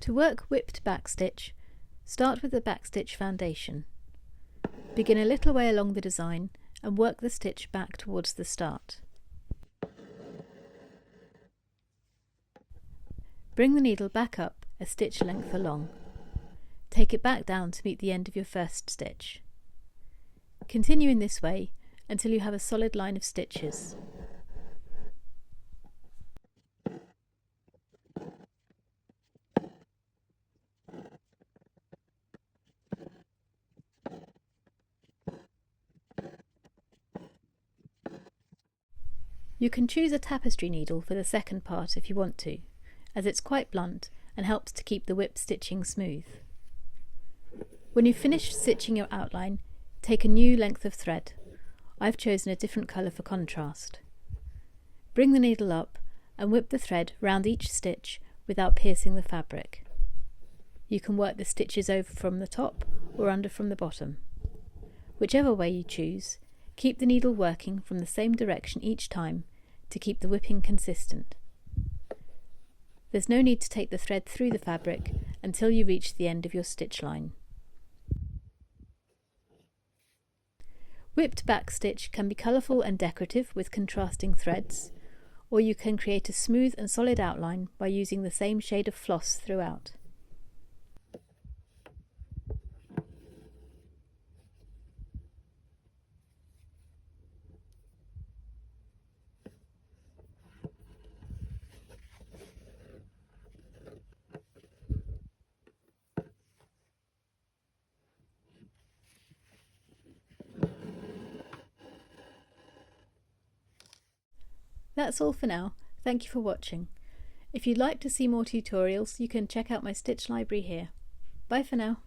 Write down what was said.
To work whipped backstitch, start with the backstitch foundation. Begin a little way along the design and work the stitch back towards the start. Bring the needle back up a stitch length along. Take it back down to meet the end of your first stitch. Continue in this way until you have a solid line of stitches. You can choose a tapestry needle for the second part if you want to, as it's quite blunt and helps to keep the whip stitching smooth. When you've finished stitching your outline, take a new length of thread. I've chosen a different colour for contrast. Bring the needle up and whip the thread round each stitch without piercing the fabric. You can work the stitches over from the top or under from the bottom. Whichever way you choose, keep the needle working from the same direction each time to keep the whipping consistent. There's no need to take the thread through the fabric until you reach the end of your stitch line. Whipped backstitch can be colourful and decorative with contrasting threads, or you can create a smooth and solid outline by using the same shade of floss throughout. That's all for now. Thank you for watching. If you'd like to see more tutorials, you can check out my stitch library here. Bye for now.